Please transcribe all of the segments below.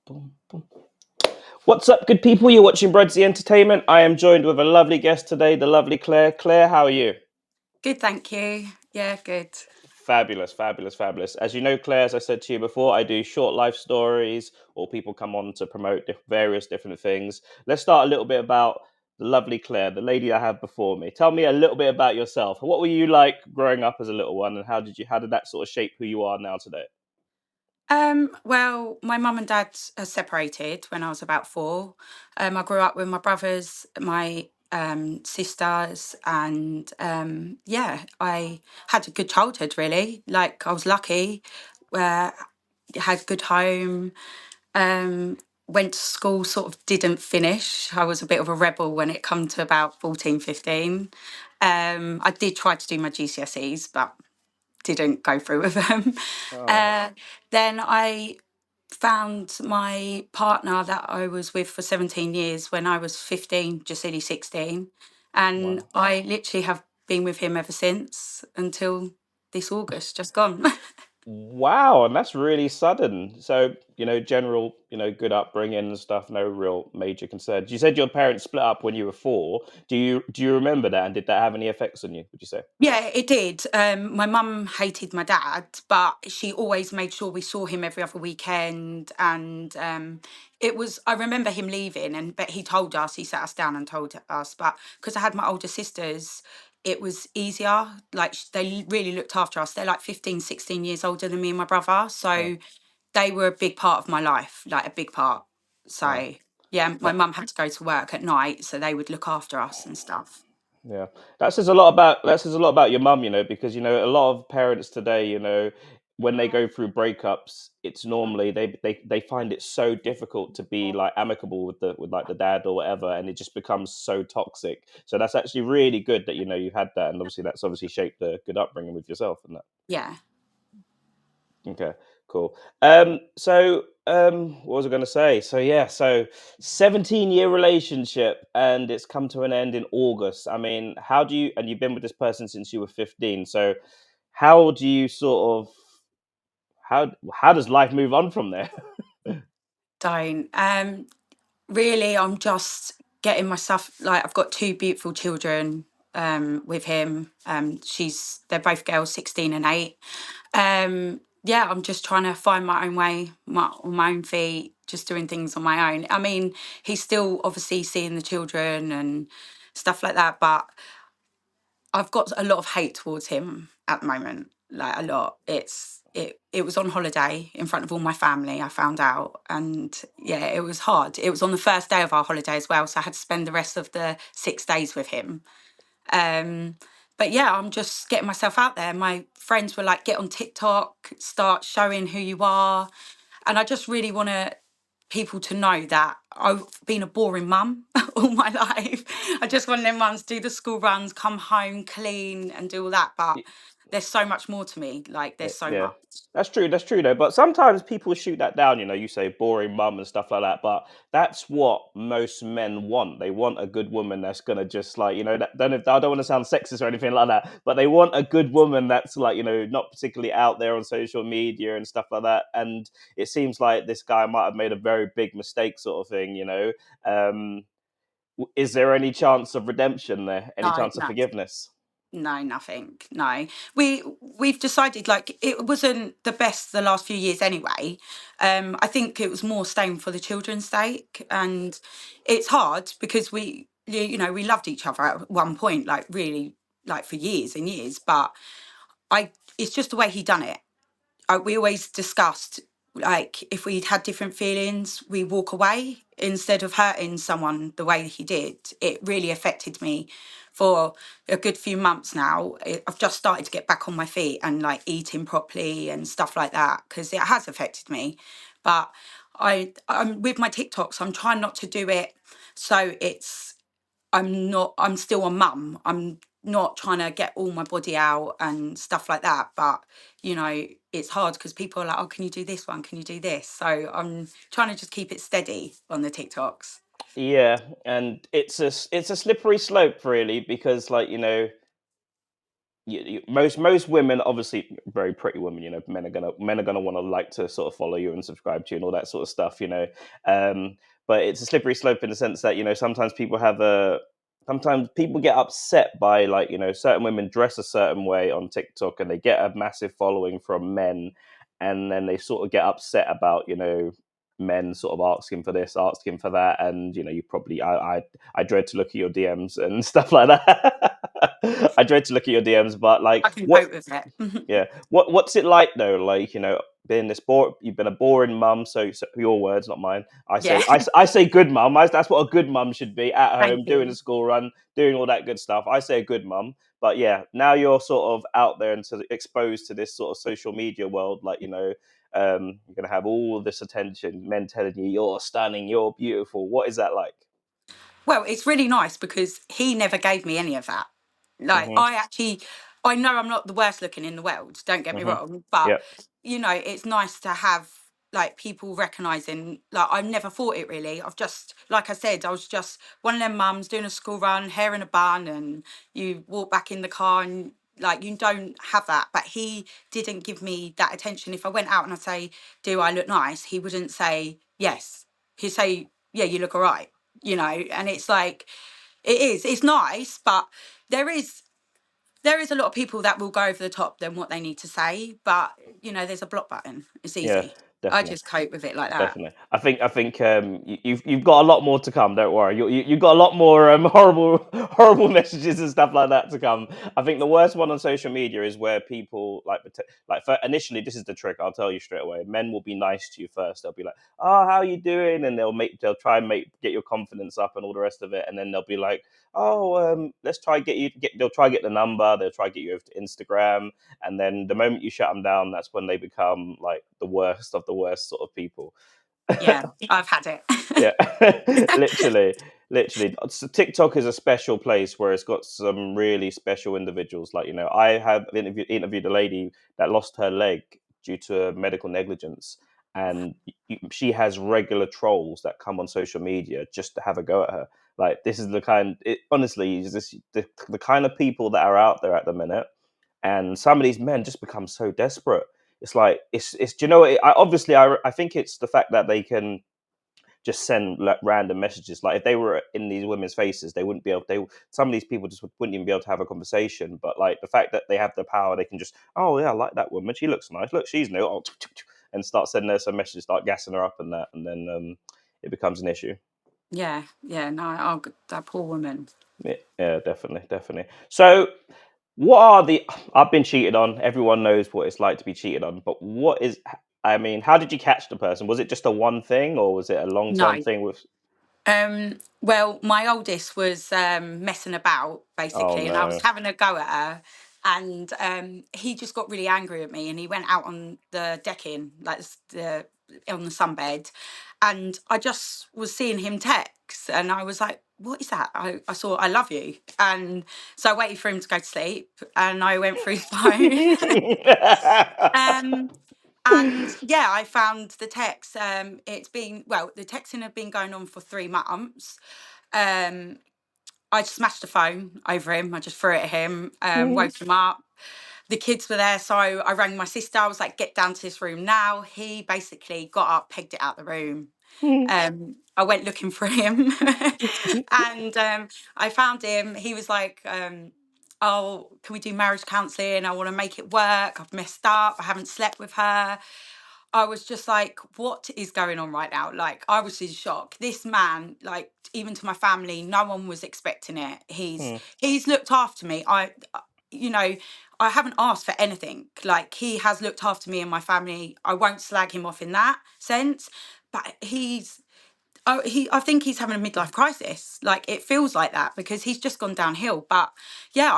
Boom, boom. What's up, good people? You're watching Brodsy Entertainment. I am joined with a lovely guest today, the lovely Claire. Claire, how are you? Good, thank you. Yeah, good. Fabulous, fabulous, fabulous. As you know, Claire, as I said to you before, I do short life stories or people come on to promote various different things. Let's start a little bit about the lovely Claire, the lady I have before me. Tell me a little bit about yourself. What were you like growing up as a little one, and how did that sort of shape who you are now today? Well, my mum and dad are separated when I was about four. I grew up with my brothers, my sisters, and yeah, I had a good childhood. Really, like I was lucky. Uh, had a good home. Um, Went to school. Sort of didn't finish. I was a bit of a rebel when it come to about 14, 15. I did try to do my GCSEs, but didn't go through with them. Oh, Uh, then I found my partner that I was with for 17 years when I was 15, just nearly 16. And wow. I literally have been with him ever since until this August, just gone. Wow, and that's really sudden. So, general, good upbringing and stuff, no real major concerns. You said your parents split up when you were four. Do you remember that? And did that have any effects on you, would you say? Yeah, it did. My mum hated my dad, but she always made sure we saw him every other weekend. And it was, I remember him leaving, but he told us, he sat us down and told us. But because I had my older sisters, it was easier. Like they really looked after us. They're like 15, 16 years older than me and my brother. Oh, So they were a big part of my life, like a big part. oh. So yeah, my That, mum had to go to work at night, so they would look after us and stuff. yeah. That says a lot about your mum, because a lot of parents today, when they go through breakups, it's normally they find it so difficult to be like amicable with the dad or whatever, and it just becomes so toxic. So that's actually really good that you've had that, and obviously that's obviously shaped a good upbringing with yourself and that. Yeah. Okay, cool. What was I going to say? So yeah, so 17-year relationship, and it's come to an end in August. I mean, and you've been with this person since you were 15. So how do you sort of how does life move on from there? Don't. Really, I'm just getting myself like I've got two beautiful children with him. They're both girls, 16 and 8. Yeah, I'm just trying to find my own way, on my own feet, just doing things on my own. I mean, he's still obviously seeing the children and stuff like that, but I've got a lot of hate towards him at the moment, like a lot. It was on holiday in front of all my family, I found out, and yeah, it was hard. It was on the first day of our holiday as well, so I had to spend the rest of the 6 days with him. Um, but yeah, I'm just getting myself out there. My friends were like, "Get on TikTok, start showing who you are," and I just really want to people to know that I've been a boring mum all my life. I just want them mums to do the school runs, come home, clean, and do all that. But there's so much more to me. Like there's so Yeah, much. that's true. That's true though. But sometimes people shoot that down. You say boring mum and stuff like that. But that's what most men want. They want a good woman that's gonna just like That, I don't want to sound sexist or anything like that. But they want a good woman that's like not particularly out there on social media and stuff like that. And it seems like this guy might have made a very big mistake, sort of thing. Is there any chance of redemption there? Any No, chance of no. forgiveness? No, nothing. No, we've decided like it wasn't the best the last few years anyway. I think it was more staying for the children's sake, and it's hard because we loved each other at one point, like really, like for years and years. But I, it's just the way he done it. We always discussed like if we'd had different feelings, we walk away instead of hurting someone the way he did. It really affected me for a good few months now. I've just started to get back on my feet and like eating properly and stuff like that because it has affected me. But I'm with my TikToks. I'm trying not to do it so I'm still a mum. I'm not trying to get all my body out and stuff like that. But, it's hard because people are like, oh, can you do this one? Can you do this? So I'm trying to just keep it steady on the TikToks. Yeah, and it's a slippery slope really because like most women, obviously very pretty women, men are gonna want to like to sort of follow you and subscribe to you and all that sort of stuff, um but it's a slippery slope in the sense that sometimes people get upset by, like, certain women dress a certain way on TikTok and they get a massive following from men, and then they sort of get upset about, men sort of asking for this, asking for that, and you probably I dread to look at your DMs and stuff like that. I dread to look at your DMs, but like, I can cope with it. yeah, what's it like though? Like, being you've been a boring mum. So your words, not mine. Yeah, I say good mum. That's what a good mum should be, at thank home, doing the you. school run, doing all that good stuff. I say a good mum. But yeah, now you're sort of out there and exposed to this sort of social media world. Like, you're gonna have all this attention, men telling you you're stunning, you're beautiful. What is that like? Well, it's really nice because he never gave me any of that. Like, Mhm. I know I'm not the worst looking in the world, don't get me Mhm. wrong, but Yep. it's nice to have like people recognizing. Like, I never thought it really. I've just, like I said, I was just one of them mums doing a school run, hair in a bun, and you walk back in the car and like you don't have that. But he didn't give me that attention. If I went out and I say, "Do I look nice?" He wouldn't say yes. He'd say, "Yeah, you look all right." And it's like it's nice, but there is there is a lot of people that will go over the top than what they need to say, but there's a block button. It's Yeah, easy. I definitely. just cope with it like that. Definitely. I think you've got a lot more to come. Don't worry. You've got a lot more horrible horrible messages and stuff like that to come. I think the worst one on social media is where people initially, this is the trick. I'll tell you straight away. Men will be nice to you first. They'll be like, "Oh, how you doing?" And they'll try and get your confidence up and all the rest of it. And then they'll be like, "Oh, let's try get." They'll try get the number. They'll try get you over to Instagram. And then the moment you shut them down, that's when they become like the worst of the worst sort of people. Yeah, I've had Yeah, it. literally. So TikTok is a special place where it's got some really special individuals. Like, I have interviewed a lady that lost her leg due to medical negligence, and she has regular trolls that come on social media just to have a go at her. Like, this is honestly, is this the kind of people that are out there at the minute, and some of these men just become so desperate. It's like, it's do you know what, I think it's the fact that they can just send like random messages. Like, if they were in these women's faces, they wouldn't be able. Some of these people just wouldn't even be able to have a conversation. But like, the fact that they have the power, they can just, oh yeah, I like that woman. She looks nice. Look, she's new. Oh, and start sending her some messages, start gassing her up and that, and then it becomes an issue. Yeah, yeah. No, oh, that poor woman. Yeah, yeah, definitely, definitely. So, what are the? I've been cheated on. Everyone knows what it's like to be cheated on. But what is? I mean, how did you catch the person? Was it just a one thing, or was it a long term No. thing with? Well, my oldest was messing about Oh basically, and I was no. having a go at her, and he just got really angry at me, and he went out on the decking, like the on the sunbed, and I just was seeing him text, and I was like, "What is that?" I saw "I love you," and so I waited for him to go to sleep, and I went through his phone. um, and yeah, I found the text. The texting had been going on for 3 months. Um, I just smashed the phone over him. I just threw it at him, woke him up. The kids were there, so I rang my sister. I was like, "Get down to this room now." He basically got up, pegged it out the room. I went looking for him, and I found him. He was like, "Oh, can we do marriage counselling? I want to make it work. I've messed up. I haven't slept with her." I was just like, what is going on right now? Like, I was in shock. This man, like, even to my family, no one was expecting it. Hmm. He's looked after me. You know, I haven't asked for anything. Like, he has looked after me and my family. I won't slag him off in that sense. But I think he's having a midlife crisis. Like, it feels like that because he's just gone downhill. But yeah,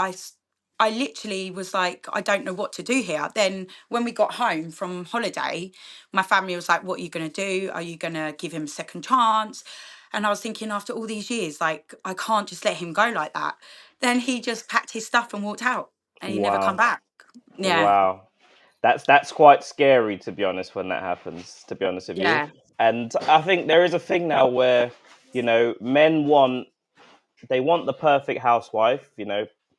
I literally was like, I don't know what to do here. Then when we got home from holiday, my family was like, "What are you going to do? Are you going to give him a second chance?" And I was thinking, after all these years, like, I can't just let him go like that. Then he just packed his stuff and walked out, and he never come Wow. back. Yeah, Wow. That's quite scary, to be honest, when that happens, to be honest with you. yeah, And I think there is a thing now where, men want the perfect housewife,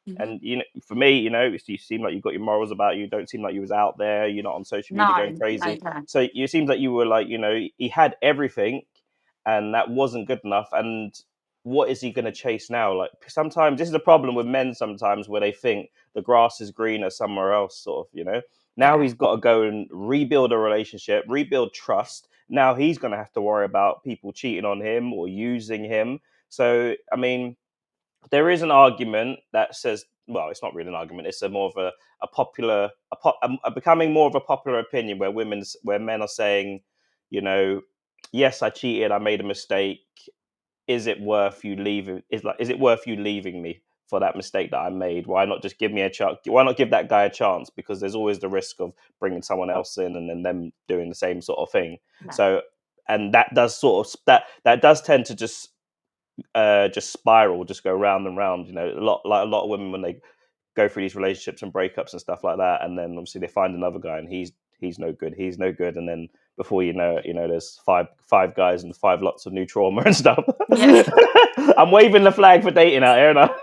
Mhm. And for me, you seem like you got your morals about you. Don't seem like you was out there. You're not on social media going No, no, crazy. yeah, So it seems like you were like, he had everything, and that wasn't good enough. And what is he going to chase now? Like sometimes this is a problem with men. Sometimes where they think the grass is greener somewhere else, sort of. Now yeah, he's got to go and rebuild a relationship, rebuild trust. Now he's going to have to worry about people cheating on him or using him. So I mean, there is an argument that says, well, it's not really an argument. It's a more of a popular, becoming more of a popular opinion where men are saying, you know, yes, I cheated, I made a mistake. Is it worth you leaving? Is it worth you leaving me for that mistake that I made? Why not just give me a chance? Why not give that guy a chance? Because there's always the risk of bringing someone else in and then them doing the same sort of thing. yeah, So, and that does that does tend to just spiral, just go round and round. A lot of women when they go through these relationships and breakups and stuff like that, and then obviously they find another guy and he's no good, and then before you know it, there's five guys and five lots of new trauma and stuff. yeah. I'm waving the flag for dating out here now.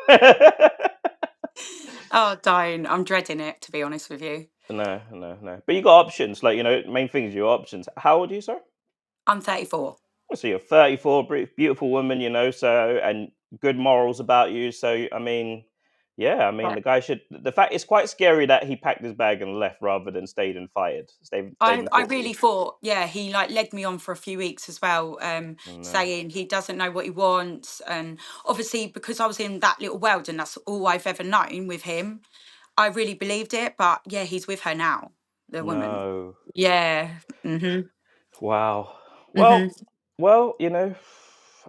Oh, don't. I'm dreading it, to be honest with you. No, no, no. But you got options. Like main thing is your options. How old are you, sir? I'm 34. So you're 34, beautiful woman, so and good morals about you. So I mean, yeah, I mean Right. the guy should. The fact it's quite scary that he packed his bag and left rather than stayed I, and I fought for you. really thought, yeah, he like led me on for a few weeks as well, No, saying he doesn't know what he wants. And obviously, because I was in that little world and that's all I've ever known with him, I really believed it. But yeah, he's with her now, the woman. no. Yeah. Mhm. Wow. Mhm. Well,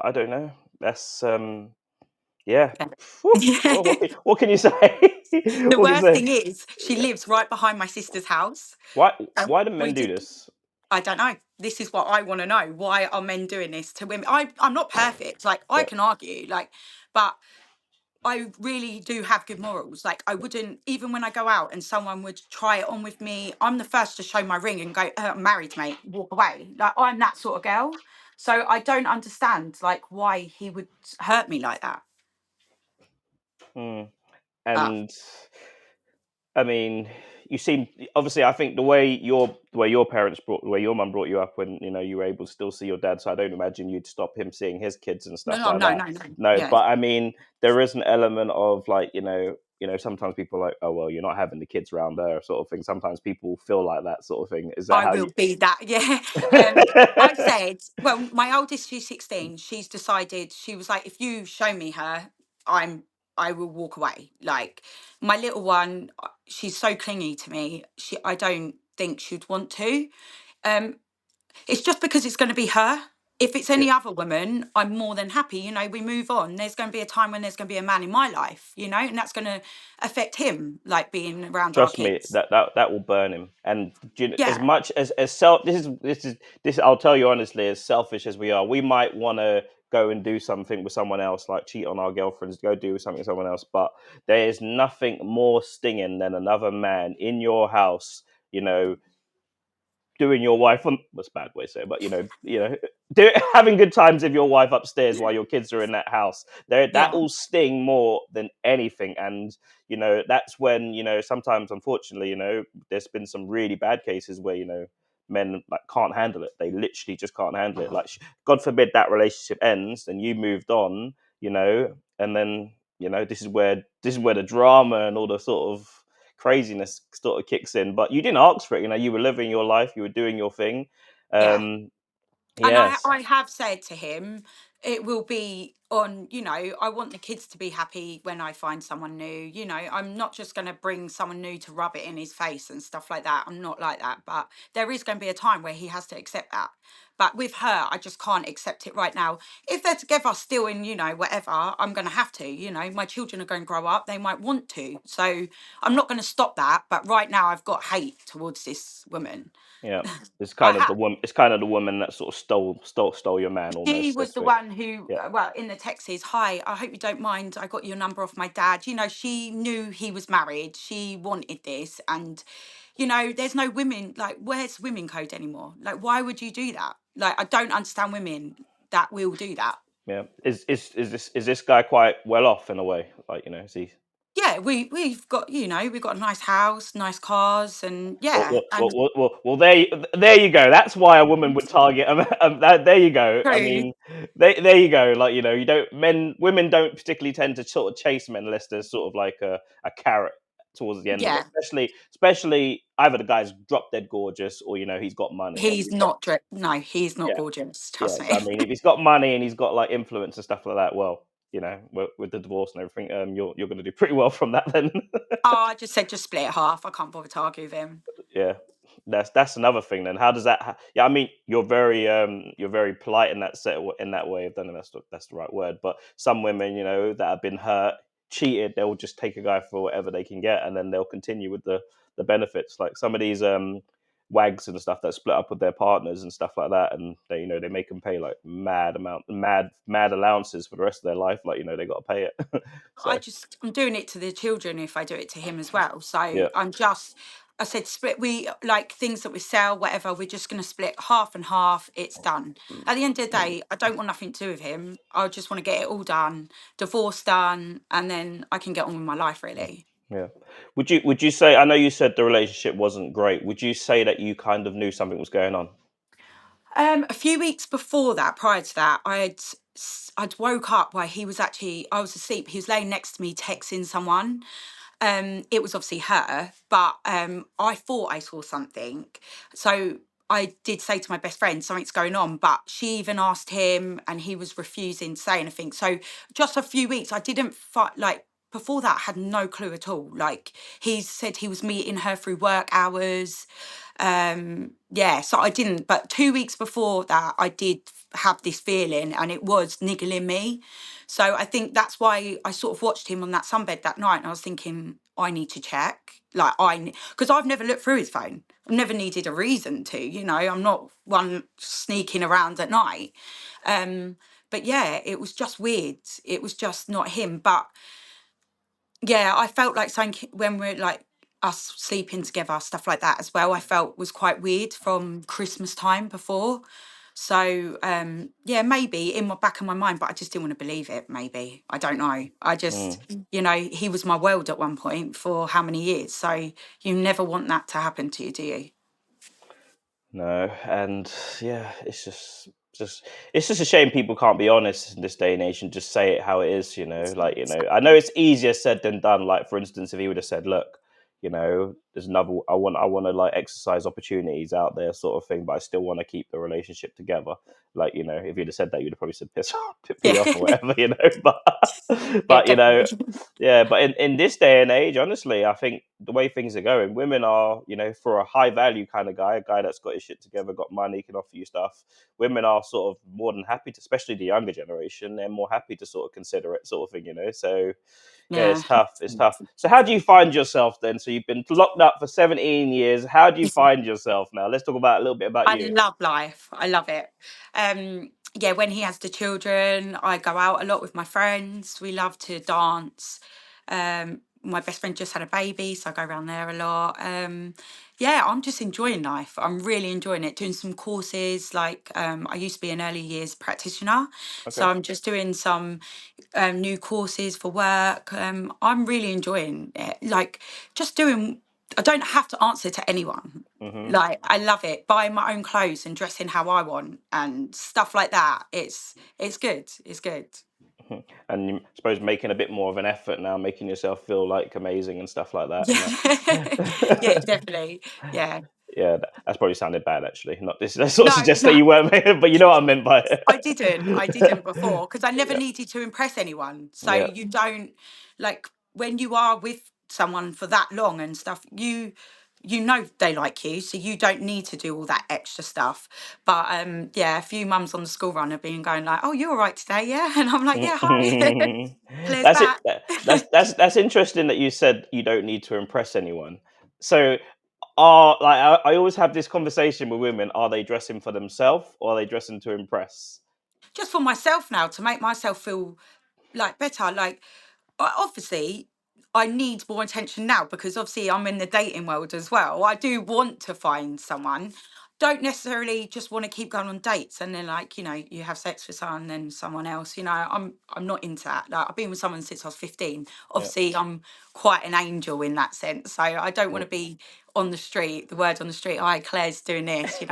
I don't know. That's yeah. Whew. Yeah. Well, what can you say? The What can you worst say? thing is, she lives right behind my sister's house. Why And why do we men do did. this? I don't know. This is what I want to know. Why are men doing this to women? I'm not perfect. Like I Yeah. can argue, like, but I really do have good morals. Like I wouldn't, even when I go out and someone would try it on with me, I'm the first to show my ring and go, I'm married, mate, walk away. Like I'm that sort of girl. So I don't understand like why he would hurt me like that. Hmm. But And I mean, you seem obviously. I think the way your parents the way your mum brought you up, when you were able to still see your dad. So I don't imagine you'd stop him seeing his kids and no, stuff no, like no, that. no, no. No, Yeah. but I mean, there is an element of like sometimes people are like, oh well, you're not having the kids around there, sort of thing. Sometimes people feel like that sort of thing. Is that I how will you? be that. Yeah. I said, well, my oldest, she's 16. She's decided, she was like, if you show me her, I'm, I will walk away. Like my little one, she's so clingy to me. I don't think she'd want to. Um, it's just because it's going to be her. If it's Yeah. any other woman, I'm more than happy. We move on. There's going to be a time when there's going to be a man in my life, and that's going to affect him, like being around our Trust me, kids. that will burn him. And as Yeah, much as this, I'll tell you honestly, as selfish as we are, we might want to go and do something with someone else, like cheat on our girlfriends, go do something with someone else. But there is nothing more stinging than another man in your house, you know, doing your wife on what's a bad way to say it, but having good times with your wife upstairs while your kids are in that house. There, that yeah, will sting more than anything. And that's when sometimes, unfortunately, there's been some really bad cases where men like can't handle it. They literally just can't handle it. Like, God forbid that relationship ends and you moved on, and then this is where the drama and all the sort of craziness sort of kicks in. But you didn't ask for it. You were living your life, you were doing your thing. yeah. Um, And yes, I have said to him, it will be on, I want the kids to be happy when I find someone new. I'm not just going to bring someone new to rub it in his face and stuff like that. I'm not like that. But there is going to be a time where he has to accept that. But with her, I just can't accept it right now. If they're together still in, whatever, I'm going to have to. My children are going to grow up. They might want to. So I'm not going to stop that. But right now, I've got hate towards this woman. yeah. It's I kind of the have. woman. It's kind of the woman that sort of stole your man She almost. was This the week. one who, Yeah. well, in the text is, hi, I hope you don't mind. I got your number off my dad. She knew he was married. She wanted this. And, there's no women, like, where's women code anymore? Like, why would you do that? Like, I don't understand women that will do that. Yeah. Is this guy quite well off in a way? Like, is he? Yeah, we've got, we've got a nice house, nice cars, and Well, yeah, well, well, and well, well, there you go. That's why a woman would target. There you go. I true. mean, there you go. Like, you don't women don't particularly tend to sort of chase men unless there's sort of like a carrot towards the end of it. Yeah, Especially either the guy's drop dead gorgeous or he's got money. he's not no, he's not Yeah, gorgeous. yeah. Trust So I me. mean, if he's got money and he's got like influence and stuff like that, well, with the divorce and everything, you're going to do pretty well from that then. Oh, I just said just split it half. I can't bother to argue with him. Yeah, that's another thing. Then how does that? Yeah, I mean, you're very polite in in that way. I don't know if that's the right word, but some women, that have been hurt, cheated, they'll just take a guy for whatever they can get, and then they'll continue with the benefits. Like some of these wags and stuff that split up with their partners and stuff like that, and they make them pay like mad allowances for the rest of their life. Like they got to pay it. So I'm doing it to the children if I do it to him as well. So yeah. I said split. We like things that we sell, whatever. We're just going to split half and half. It's done. At the end of the day, I don't want nothing to do with him. I just want to get it all done, divorce done, and then I can get on with my life. Really. Yeah. Would you say, I know you said the relationship wasn't great. Would you say that you kind of knew something was going on? A few weeks before that, prior to that, I'd woke up while I was asleep. He was laying next to me, texting someone. It was obviously her, but I thought I saw something. So I did say to my best friend, something's going on, but she even asked him and he was refusing to say anything. So just a few weeks, I didn't like before that, I had no clue at all. Like he said he was meeting her through work hours. Yeah, so I didn't, but 2 weeks before that, I did have this feeling and it was niggling me. So I think that's why I sort of watched him on that sunbed that night, and I was thinking, I need to check. Like because I've never looked through his phone. I've never needed a reason to. I'm not one sneaking around at night. Um, but yeah, it was just weird. It was just not him. But yeah, I felt like something when we're like us sleeping together, stuff like that as well. I felt was quite weird from Christmas time before. So yeah, maybe in my back of my mind, but I just didn't want to believe it. Maybe I don't know. I just, Mm, he was my world at one point for how many years. So you never want that to happen to you, do you? no, and yeah, it's just a shame people can't be honest in this day and age and just say it how it is. Like I know it's easier said than done. Like for instance, if he would have said, "Look, there's another. I want to like exercise opportunities out there, sort of thing, but I still want to keep the relationship together." Like if you'd have said that, you'd have probably said, "Piss off, piss me Yeah, off," or whatever. But yeah, but definitely. yeah. But in this day and age, honestly, I think the way things are going, women are, for a high value kind of guy, a guy that's got his shit together, got money, can offer you stuff. Women are sort of more than happy to, especially the younger generation, they're more happy to sort of consider it, sort of thing. So yeah, Yeah. it's tough. It's tough. So how do you find yourself then? So you've been locked up for 17 years. How do you find yourself now? Let's talk about a little bit about I you. love life. I love it. Yeah, when he has the children, I go out a lot with my friends. We love to dance. My best friend just had a baby, so I go around there a lot. Yeah, I'm just enjoying life. I'm really enjoying it. Doing some courses, like I used to be an early years practitioner, so Okay. I'm just doing some new courses for work. I'm really enjoying it. Like just doing. I don't have to answer to anyone. Hmm. Like I love it. Buying my own clothes and dressing how I want and stuff like that. It's good. It's good. And you suppose making a bit more of an effort now, making yourself feel like amazing and stuff like that. Yeah. And Yeah, that. definitely. Yeah. Yeah, that's probably sounded bad actually. Not this. That sort of No, suggests that no. you weren't, but you know what I meant by it. I didn't. I didn't before because I never Yeah, needed to impress anyone. So yeah. you don't like when you are with someone for that long and stuff, you know they like you, so you don't need to do all that extra stuff. But yeah, a few mums on the school run have been going like, "Oh, you're all right today, yeah?" And I'm like, "Yeah, hi." Claire's That's it. back. That's interesting that you said you don't need to impress anyone. So, are like I always have this conversation with women: are they dressing for themselves or are they dressing to impress? Just for myself now to make myself feel like better. Like obviously I need more attention now because obviously I'm in the dating world as well. I do want to find someone. don't necessarily just want to keep going on dates and then, like, you have sex with someone and then someone else. I'm not into that. Like, I've been with someone since I was 15. Yeah. Obviously, I'm quite an angel in that sense, so I don't want Mm. to be on the street, the word on the street, hi, Claire's doing this.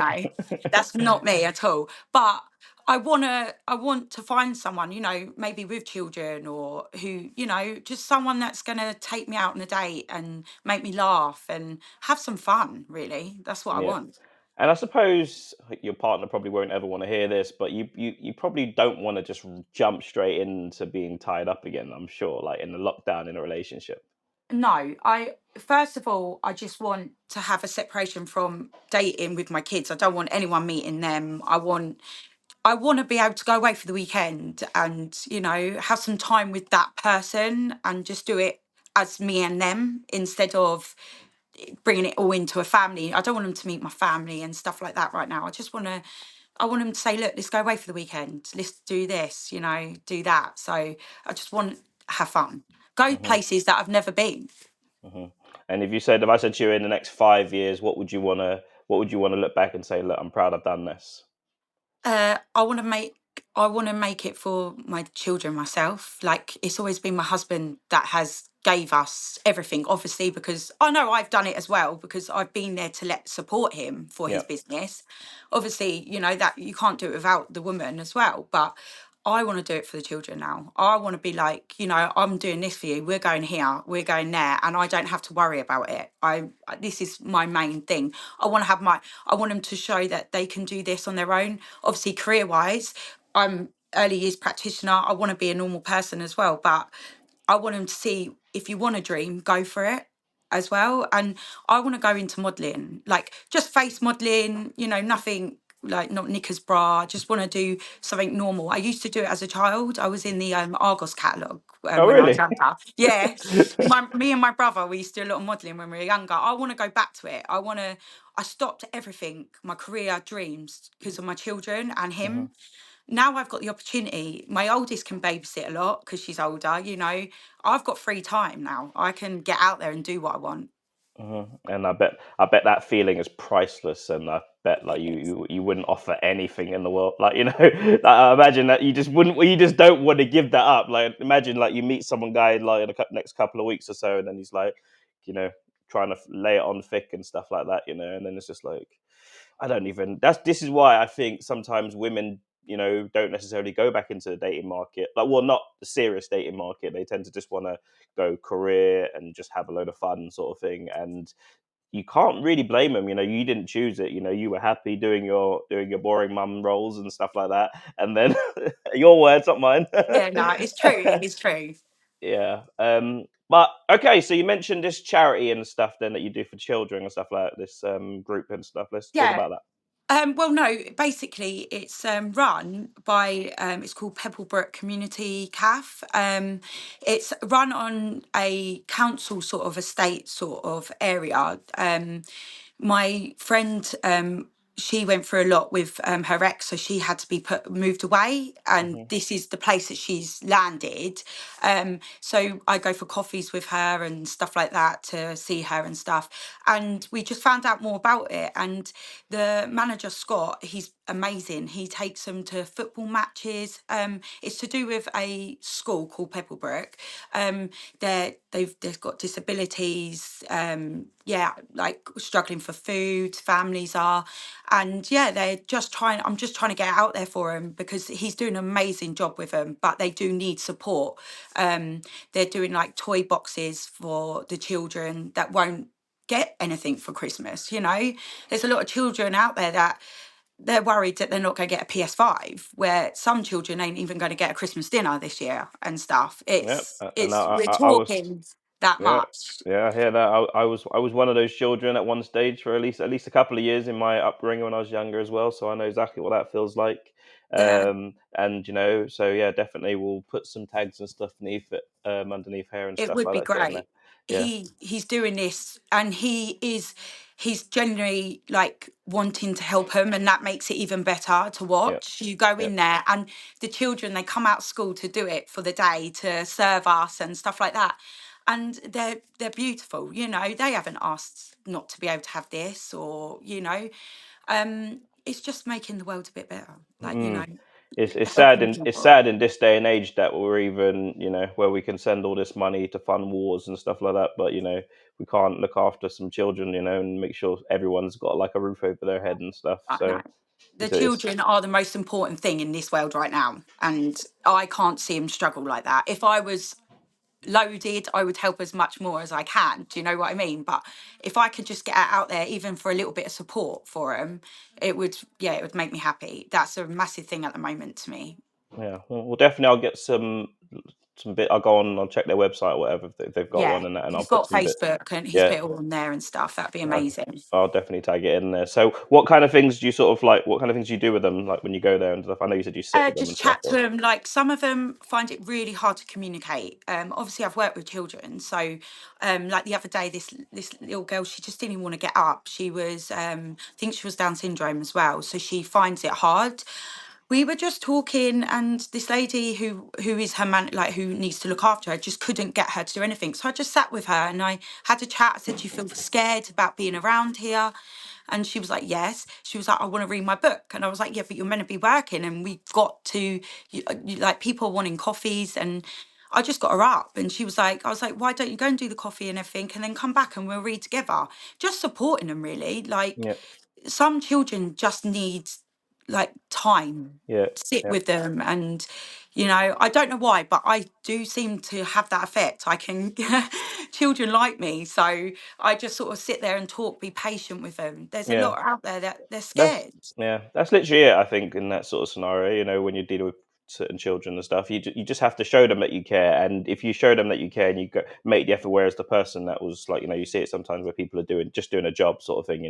That's not me at all. But I want to find someone, maybe with children, or who, just someone that's going to take me out on a date and make me laugh and have some fun, really. That's what I Yeah. want. And I suppose your partner probably won't ever want to hear this, but you probably don't want to just jump straight into being tied up again. I'm sure, like in the lockdown in a relationship. No, I first of all, I just want to have a separation from dating with my kids. I don't want anyone meeting them. I want to be able to go away for the weekend and, have some time with that person and just do it as me and them instead of bringing it all into a family. I don't want them to meet my family and stuff like that right now. I want them to say, look, let's go away for the weekend. Let's do this, do that. So I just want to have fun. Go Hmm. places that I've never been. Hmm. And if I said to you in the next 5 years, what would you want to look back and say, look, I'm proud I've done this. I want to make it for my children myself. Like, it's always been my husband that has gave us everything, obviously, because I know I've done it as well, because I've been there to let support him for Yeah. his business. Obviously, that you can't do it without the woman as well. But I want to do it for the children now. I want to be like, I'm doing this for you. We're going here, we're going there, and I don't have to worry about it. This is my main thing. I want them to show that they can do this on their own. Obviously, career wise, I'm early years practitioner. I want to be a normal person as well, but I want them to see, if you want a dream, go for it as well. And I want to go into modelling, like just face modelling, nothing like, not knickers bra. I just want to do something normal. I used to do it as a child. I was in the Argos catalogue Oh, when I was really? younger. Yeah. Me and my brother, we used to do a lot of modelling when we were younger. I want to go back to it. I stopped everything, my career dreams, because of my children and Hmm. him. Now I've got the opportunity. My oldest can babysit a lot because she's older. I've got free time now. I can get out there and do what I want. And I bet that feeling is priceless, and I bet like you wouldn't offer anything in the world, like like, I imagine that you just don't want to give that up. Like, imagine like you meet someone guy like in the next couple of weeks or so, and then he's like, you know, trying to lay it on thick and stuff like that, and then it's just like, I don't even. This is why I think sometimes women, don't necessarily go back into the dating market. Like, well, not the serious dating market. They tend to just want to go career and just have a load of fun, sort of thing. And you can't really blame them. You didn't choose it. You were happy doing your boring mum roles and stuff like that. And then your words, not mine. Yeah, no, it's true. It is true. Yeah. But okay, so you mentioned this charity and stuff then that you do for children and stuff like that, this group and stuff. Let's talk Yeah. about that. Well, no, basically, it's run by, it's called Pebblebrook Community Caf. It's run on a council sort of estate sort of area. My friend, she went through a lot with her ex, so she had to be moved away, and Hmm. this is the place that she's landed. So I go for coffees with her and stuff like that to see her and stuff. And we just found out more about it. And the manager, Scott, he's amazing. He takes them to football matches. It's to do with a school called Pebblebrook. They've got disabilities. Yeah, like struggling for food. Families are, and yeah, they're just trying. I'm just trying to get out there for him because he's doing an amazing job with them. But they do need support. They're doing like toy boxes for the children that won't get anything for Christmas. There's a lot of children out there that they're worried that they're not going to get a PS5, where some children ain't even going to get a Christmas dinner this year and stuff. Yeah, and It's we're I was. talking that Yeah, much. yeah, I hear that. I was one of those children at one stage for at least a couple of years in my upbringing when I was younger as well. So I know exactly what that feels like. Yeah. And so yeah, definitely we'll put some tags and stuff underneath here and It stuff would like be that. Get in there. great. Yeah, He's doing this, and he's genuinely like wanting to help him, and that makes it even better to yeah, watch. You go yeah. in there, and the children, they come out of school to do it for the day to serve us and stuff like that. And they're beautiful. They haven't asked not to be able to have this, or It's just making the world a bit better. Like, Mm. It's sad helping in it's people. sad in this day and age that we're even, where we can send all this money to fund wars and stuff like that, but we can't look after some children, and make sure everyone's got like a roof over their head and stuff. No, So the it's children are the most important thing in this world right now, and I can't see them struggle like that. If I was loaded, I would help as much more as I can. Do you know what I mean? But if I could just get it out there, even for a little bit of support for them, it would make me happy. That's a massive thing at the moment to me. yeah. Well, definitely I'll get some bit. I'll go on. I'll check their website or whatever if they've got Yeah, one, and I'll he's put got some bit. Facebook and he's Yeah. put it all on there and stuff. That'd be I, amazing. I'll definitely tag it in there. So, what kind of things do you sort of like? What kind of things do you do with them? Like when you go there and stuff. I know you said you sit with them and Just stuff. chat to them. Like, some of them find it really hard to communicate. Obviously, I've worked with children, so like the other day, this little girl, she just didn't even want to get up. She was, I think she was Down syndrome as well, so she finds it hard. We were just talking, and this lady who is her man, like who needs to look after her, just couldn't get her to do anything. So I just sat with her and I had a chat. I said, "Do you feel scared about being around here?" And she was like, "Yes." She was like, "I want to read my book." And I was like, "Yeah, but you're meant to be working, and we've got to, like, people wanting coffees." And I just got her up, and she was like, I was like, "Why don't you go and do the coffee and everything, and then come back and we'll read together?" Just supporting them, really. Like, Yeah. some children just need, like, time, Yeah. sit Yeah. with them. And I don't know why, but I do seem to have that effect. I can children like me, so I just sort of sit there and talk, be patient with them. There's a Yeah. lot out there that they're That's scared. yeah, that's literally it. I think in that sort of scenario, when you're dealing with certain children and stuff, you just have to show them that you care. And if you show them that you care and you make the effort, whereas the person that was like, you see it sometimes where people are doing a job sort of thing.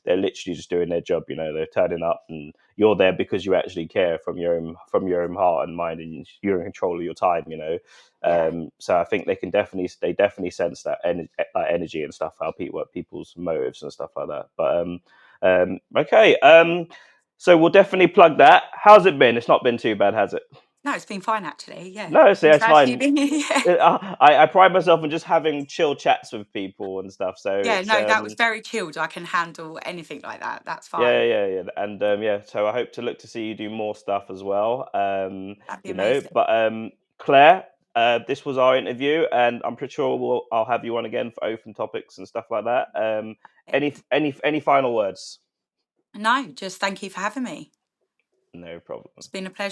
They're literally just doing their job. They're turning up, and you're there because you actually care from your own heart and mind, and you're in control of your time. Yeah. So I think they definitely sense that energy and stuff, how people what people's motives and stuff like that. But okay. So we'll definitely plug that. How's it been? It's not been too bad, has it? No, it's been fine, actually. Yeah. No, it's, yeah, I'm it's glad you've fine. been here. I pride myself on just having chill chats with people and stuff. So Yeah, it's no, that was very chilled. I can handle anything like that. That's yeah, fine. yeah, yeah, and yeah. So I hope to look to see you do more stuff as well. That'd be amazing. But Claire, this was our interview, and I'm pretty sure I'll have you on again for open topics and stuff like that. Any final words? No, just thank you for having me. No problem. It's been a pleasure.